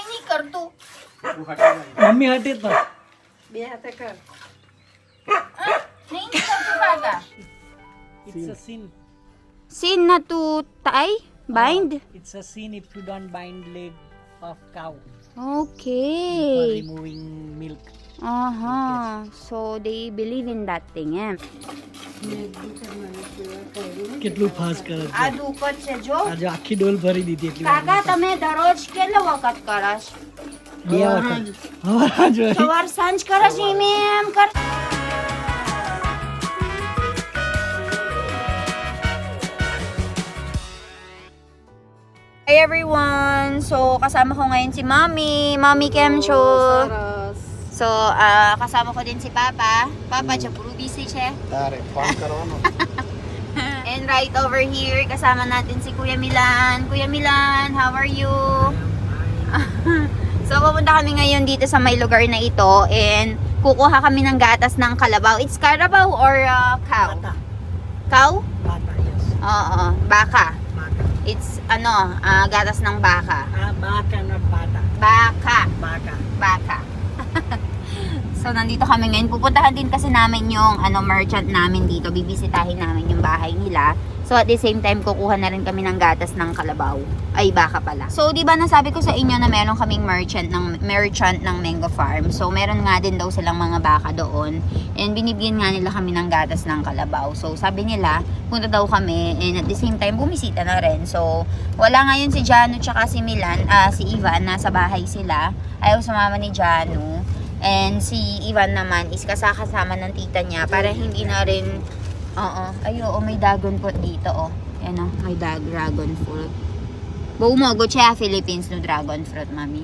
નહીં કરતું. મમ્મી હટી તો બે હાથે કર. નહીં કરતું કાકા. it's a sin Sin na to tie? Bind? it's a sin if you don't bind leg of cow for Okay. removing milk. So they believe in that thing, eh? કેટલું ફાસ્ટ કરે છે આ દુઃખ છે જો. આજે આખી ડોલ ભરી દીધી એટલી કાકા તમે દરરોજ કેટલો વખત કરશ? બે વખત હા જો સવાર સાંજ કરશ એમ કર. Hi everyone! So kasama ko ngayon si Mami. Mami Kemcho. સરસ. So kasama ko din si Papa. Papa jo puro busy siya. તારે ફોન કરવાનો. And right over here, kasama natin si Kuya Milan. Kuya Milan, how are you? So, pupunta kami ngayon dito sa may lugar na ito and kukuha kami ng gatas ng kalabaw. It's carabao or cow? Bata. Cow? Bata, yes. Oo, baka. Bata. It's gatas ng baka. Baka, not bata. Baka. Baka. Baka. So, nandito kami ngayon. Pupuntahan din kasi namin yung merchant namin dito. Bibisitahin namin yung bahay nila. So, at the same time, kukuha na rin kami ng gatas ng kalabaw. Ay, baka pala. So, di ba nasabi ko sa inyo na meron kaming merchant ng Mango Farm. So, meron nga din daw silang mga baka doon. And binibigyan nga nila kami ng gatas ng kalabaw. So, sabi nila, punta daw kami. And at the same time, bumisita na rin. So, wala ngayon si Jano tsaka si si Ivan. Nasa bahay sila. Ayaw sumama ni Jano. And si Ivan naman is kasama ng tita niya para hindi na rin may dragon fruit dito Yan may dragon fruit. Bumogo siya Philippines no dragon fruit, mami.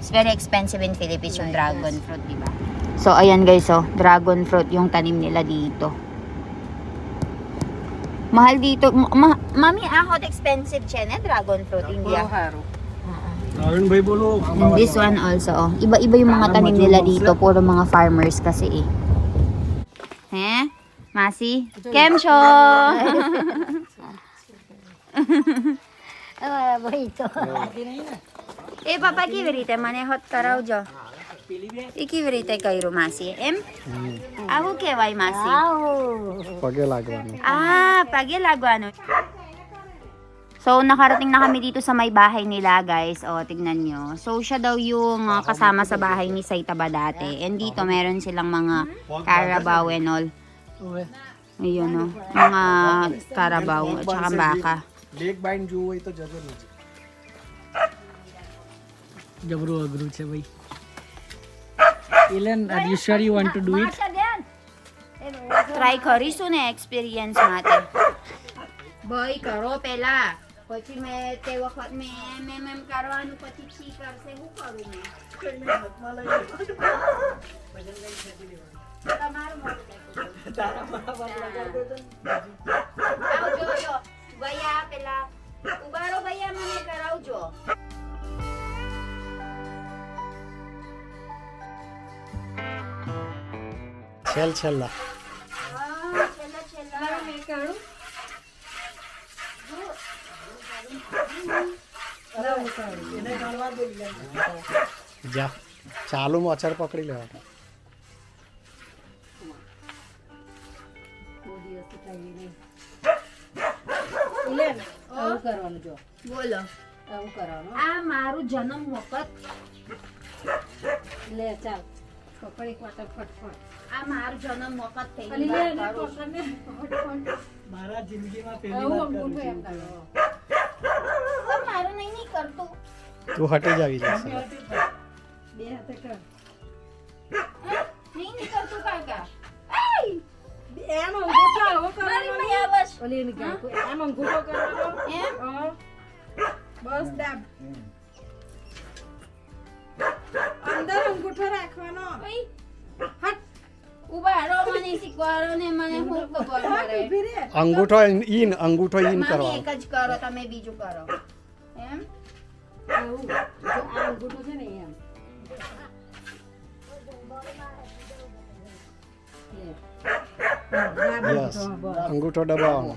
It's very expensive in Philippines yung dragon fruit, di ba? So ayan guys, dragon fruit yung tanim nila dito. Mahal dito. Mami, ahot expensive siya dragon fruit India. હરો. નવીનભાઈ બોલો. And this one also, iba-iba yung mga tanim nila dito. Puro mga farmers kasi Masi? Kemcho! Papa, किती रीते मने होत कराव जो. किती रीते करू मासी एम? आहो केवाय मासी? પગે લાગવાનું. Pagi lagwano. So, nakarating na kami dito sa may bahay nila, guys. Tignan nyo. So, siya daw yung kasama sa bahay ni Saitaba dati. And dito, meron silang mga carabao and all. Ayun, mga carabao at saka baka. Leg bind જોવું હોય તો જજો નીચે. જબરું અઘરું છે ભાઈ. Ilan, are you sure you want to do it? Try કરીશું ને experience માટે. ભાઈ કરો પેલા. પછી તે વખત મેં કરવાનું પછી છી કરશે હું કરું મેં. તમારું આવજો ભૈયા પેલા ઉભારો ભૈયા મને કરાવજો. છેલ છેલ્લા. છેલ્લા મેં કરું. જા ચાલુ મચ્છર પકડી લેવાનું. આવું કરવાનું જો. બોલો. આવું કરવાનું. આ મારું જન્મ વખત લે ચાલ. પકડી વાટે ફટફટ. આ મારું જન્મ વખત ખાલી પહેલી લે વાર ને કરું છું. પકડને ફટફટ. મારા જિંદગીમાં પહેલી આવું વાર અંગૂઠો કરું એમ છું. કરો. પણ મારું નહીં કરતું. તું હટી જ આવી જશે. બે હાથે કર. નહીં કરતું કાકા. આય! એમ અંગૂઠો આવો મારી કરવાનો. મૈયા બસ. ઓલી એની ગાય. એમ અંગૂઠો કરવાનો. એમ? બસ દાબ. અંદર અંગૂઠો રાખવાનો. ઓય, હટ. ઉભા રહો, મને શીખવાડો ને મને હું ખબર હટ પડે. ઊભી રે. અંગૂઠો ઇન મામી કરવાનો. એક જ કરો, તમે બીજું કરો. એમ? આવું. જો આ અંગૂઠો છે ને એમ. યસ અંગૂઠો દબાવવાનો.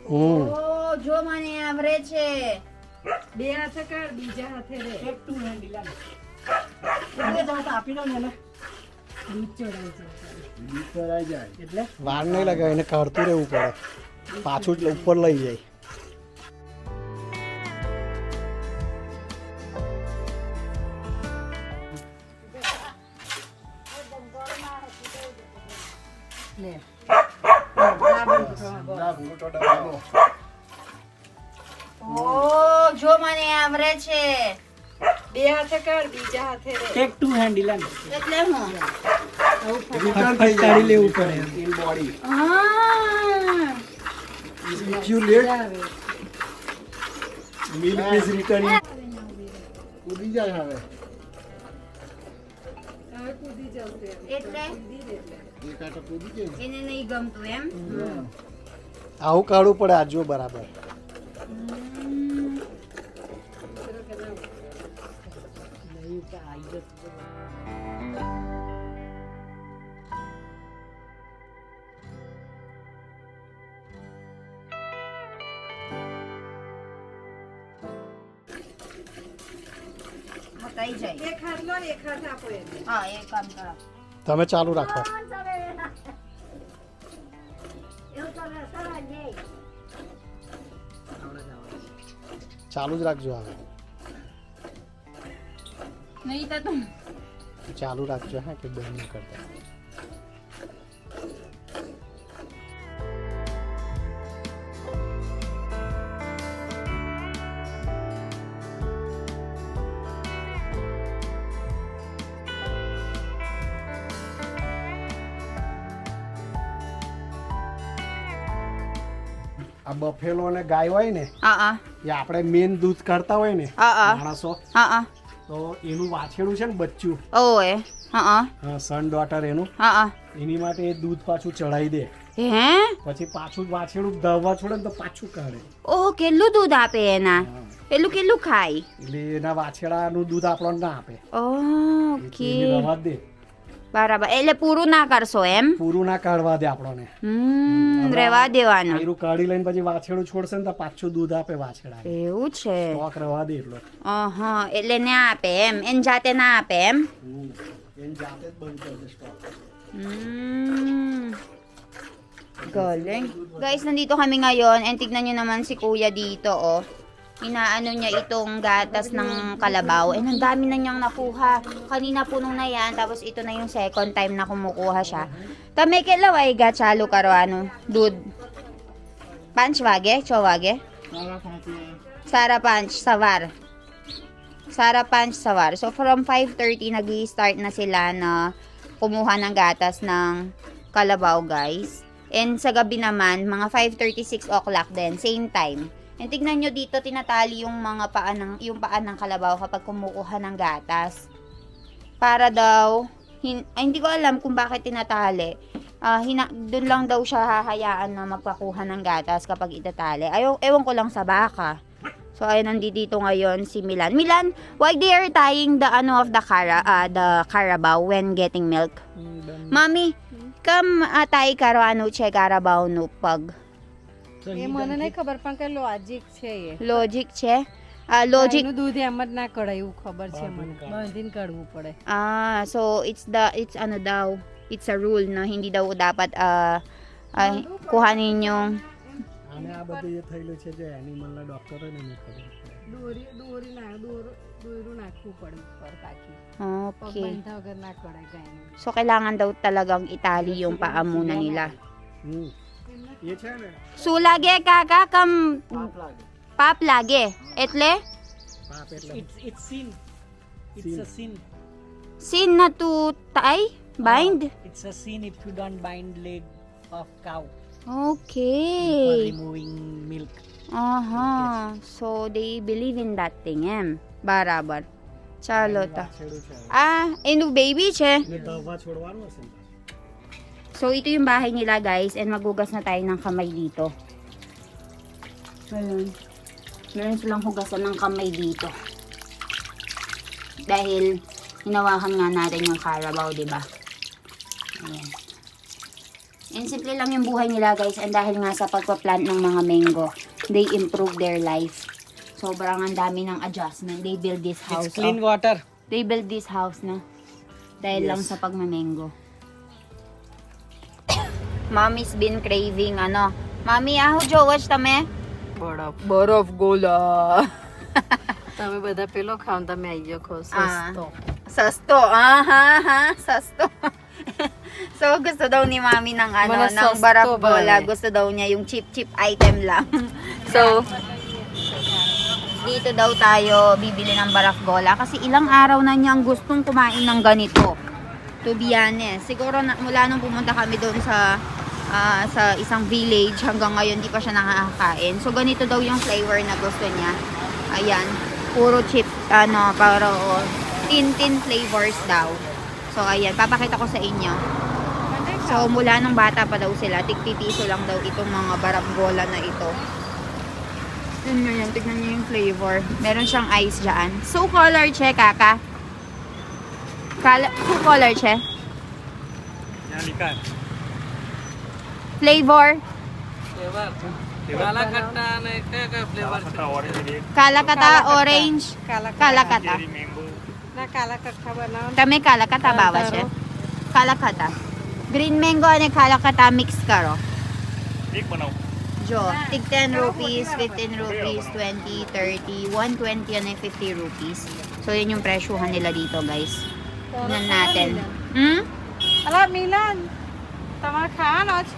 ઓ, જો મને આવડે છે. બે હાથે કર બીજા હાથે રે ટેક ટુ હેન્ડ ઇલાન એટલે તો આપી દો ને એને. દૂધ ચડાઈ જાય એટલે વાર નહીં લાગે એને કાઢતું રહેવું પડે પાછું જ ઉપર લઈ જાય લે દાબ અંગૂઠો બસ ઓ જો મને આવડે છે. બે હાથે કર બીજા હાથે રે ટેક ટુ હેન્ડ ઇલાન એટલે હું કાઢી લેવું પડે ઇન બોડી હા if you let milk is returning કૂદી જાય હવે હવે કૂદી જશે એટલે એ કાંટો કૂદી જાય એને નહીં ગમતું એમ. આવું કાઢવું પડે આ જો બરાબર બતાઈ જાય. એક હાથ લો ને એક હાથ આપો એને હા એ કામ કરો. તમે ચાલુ રાખો ચાલુ જ રાખજો હવે નહીં તો તું ચાલુ રાખજો હા કે બંધ નહીં કરતા આ બફેલો અને ગાય હોય ને હા એ આપણે મેન દૂધ કાઢતા હોય ને હા માણસો હા તો એનું વાછેડું છે ને બચ્ચું ઓએ હા સન ડોટર એનું હા એની માટે એ દૂધ પાછું ચડાવી દે હે પછી પાછું વાછેડું દવા છોડે ને તો પાછું કાઢે ઓહ કેટલું દૂધ આપે એના એટલું કેટલું ખાય એટલે એના વાછેડાનું દૂધ આપણને ના આપે ઓકે એટલે એને રવા દે બરાબર એટલે પૂરું ના કરશો એમ. પૂરું ના કાઢવા દે આપણને રેવા દેવાનું આયરું કાઢી લઈને પછી વાછેડું છોડશે ને તો પાછું દૂધ આપે વાછેડા એવું છે. સ્ટોક રવા દે એટલો હા એટલે ના આપે એમ એન જાતે ના આપે એમ. એને જાતે જ બંધ કરી દે stock Galing. Guys, nandito kami ngayon and tignan nyo naman si kuya dito, oh. Inaano niya itong gatas ng kalabaw. And ang dami na niyang nakuha. Kanina puno na yan, tapos ito na yung second time na kumukuha siya. Tame kelaway ga chalo karo ano, dud. Punch wage, chowage. Sara punch savar. Sara punch savar. So from 5:30 nag-i-start na sila na kumuha ng gatas ng kalabaw, guys. And sa gabi naman, mga 5:36 o'clock din, same time. And tignan nyo dito, tinatali yung mga paan ng kalabaw kapag kumukuha ng gatas. Para daw, hindi ko alam kung bakit tinatali. Doon lang daw siya hahayaan na magpakuha ng gatas kapag itatali. Ewan ko lang sa baka. So, ayun, nandito ngayon si Milan. Milan, why they are tying the carabao when getting milk? Mami, come tayo karo che carabao no pag. એ મને નહીં ખબર પણ કે લોજિક છે એ Logic che? Logic. ગાયનું દૂધ એમ જ ના કઢાય એવું ખબર છે મને બાંધીને કાઢવું પડે So it's ano daw, it's a rule na hindi daw dapat kuhanin yung આને આ બધું એ થયેલું છે જે એનિમલના ડોક્ટરોને નહીં ખબર પડે દોરું નાખવું પડે ઉપર કાકી પગ okay. બાંધા વગર ના કઢાય ગાયનું So kailangan daw talagang itali yung paa muna nila. એ છે ને શું લાગે કાકા કમ પાપ લાગે પાપ લાગે એટલે પાપ એટલે it's sin. It's a sin. sin na to tie bind. It's a sin if you don't bind leg of cow for Okay. removing milk. So they believe in that thing બરાબર ચાલો તો વાછેડું છે એનું બેબી છે. ને દવા છોડવાનું હશે ને So, ito yung bahay nila, guys. And maghugas na tayo ng kamay dito. Ayun. Meron silang hugasan ng kamay dito. Dahil, hinawakan nga natin yung carabao, diba? Ayan. And simple lang yung buhay nila, guys. And dahil nga sa pagpa-plant ng mga mango, they improve their life. Sobrang ang dami ng adjustment. They build this house. It's clean water. They build this house na. Dahil lang Yes. sa pagmamengo. Mommy's been craving ano. Mommy, aho જોવો જ તમે? બરફ ગોલા. તમે બધા પેલો ખાવ તમે આવી ગયો ખો સસ્તો Sasto. Sasto. So, gusto daw ni Mami ng ano, Mga ng sasto baraf ba bola. eh? Gusto daw niya yung cheap item lang. So, dito daw tayo bibili ng baraf bola kasi ilang araw na niyang gustong kumain ng ganito. To be honest. Siguro mula nung pumunta kami doon sa isang village hanggang ngayon di pa siya nakakain. So, ganito daw yung flavor na gusto niya. Ayan. Puro chip, para tin flavors daw. So, ayan. Papakita ko sa inyo. So, mula nung bata pa daw sila, tig-piso lang daw itong mga baranggola na ito. Yun nyo yan. Tignan nyo yung flavor. Meron siyang ice dyan. So, color, che, kaka. So, color, che. Flavor. Kalakata, orange. Kalakata. ના કાલા કઠ્ઠા બનાવો Kami kalakata bawa siya. Kalakata. Green mango and kalakata mix karo. Jo, tig 10 rupees, 15 rupees, 20, 30, 120 and 50 rupees. So yun yung presyuhan nila dito, guys. Tingnan natin. અલા મિલન તમારે ખાવાનો જ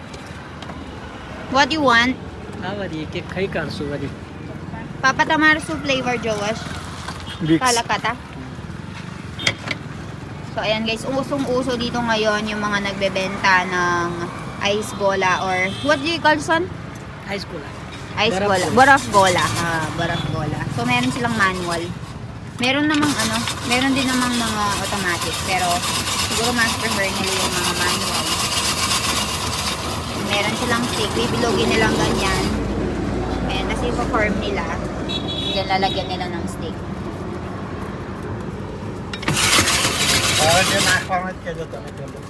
What do you want? હા વળી એક ખાઈ કાઢશું વળી. Papa Tamarsu flavor, Joash. Kalakata. So, ayan guys, usong-uso dito ngayon yung mga nagbebenta ng ice bola or what do you call son? Ice cola. Ice Baraf bola. bola. Baraf bola. Baraf bola. So, meron silang manual. Meron din namang mga automatic. Pero, siguro mas prefer nila yung mga manual. Meron silang stick. Bibilogin nilang ganyan. Ayan, kasi ipo-form nila. Diyan lalagyan nila ng stick. Para જે નાખવાનું જ કહેજો તમે પેલું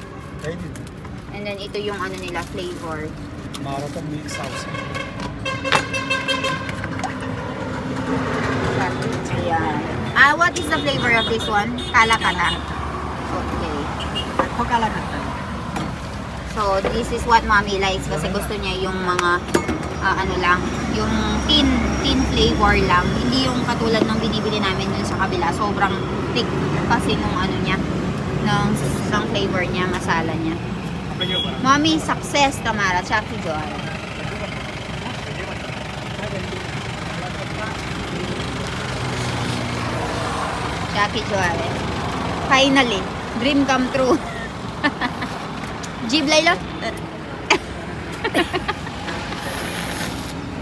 કહી દીધું And then, ito yung ano nila, flavor. મારો તો મિક્સ આવશે Ayan. What is the flavor of this one? Kalakata. Okay. આખો કાલાકટ્ટા. So, this is what mommy likes kasi gusto niya yung mga yung tin flavor lang. Hindi yung katulad ng binibili namin dun sa kabila. Sobrang thick kasi nung ng flavor niya, masala niya. Mommy, success, Tamara. Chaki Joy. Chaki Joy. Finally, dream come true. Jeep Layla?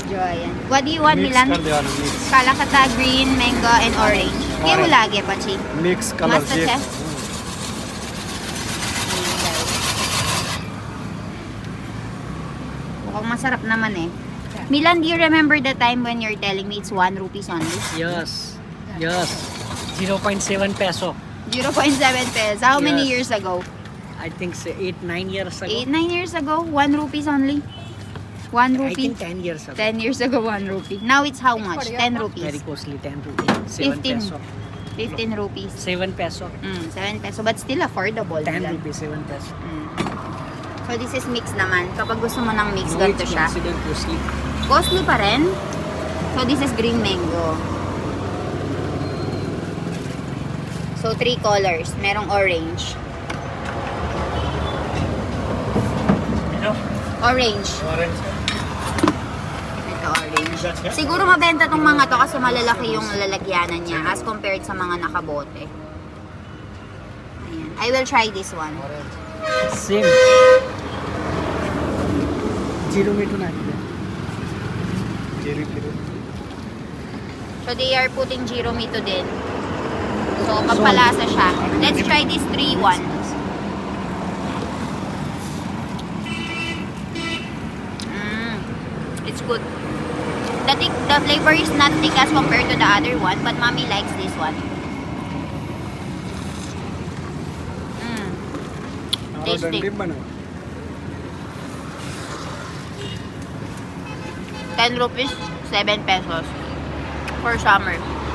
Joy. What do you want, mix Milan? કરી દેવાનું mix Kalakata, green, mango, and orange. Kaya mo lagi, Pachi. Mix colour Masta જે chef? Mukhang masarap naman eh. Milan, do you remember the time when you're telling me it's 1 rupees only? Yes. Yes. 0.7 peso. 0.7 pesos. How many Yes. years ago? I think 8-9 years ago. 8-9 years ago? 1 rupees only? 1 I rupee? think 10 years ago. 10 years ago, 1 rupee. Now it's how much? 10 rupees. Very costly, 10 rupees. 7 15. peso. 15 rupees. 7 peso. 7 peso. But still affordable. 10 Milan. rupees, 7 peso. So this is mix naman. Kapag gusto mo ng mix, No, ganito it's siya. considered costly. Costly pa rin. So this is green mango. So 3 colors. Merong orange. Orange. Orange Ito orange. Siguro mabenta tong mga to kasi malalaki yung lalagyanan niya as compared sa mga nakabote. Ayan. I will try this one. Same. Zero me to natin. જીરી ફીરી So they are putting Jiro Mito din. So pampalasa siya. Let's try this 3-1. It's good. The flavor is not thick as compared to the other one, but mommy likes this one. મારો Tasty. દંડી બનાવો 10 rupees, 7 pesos. for summer.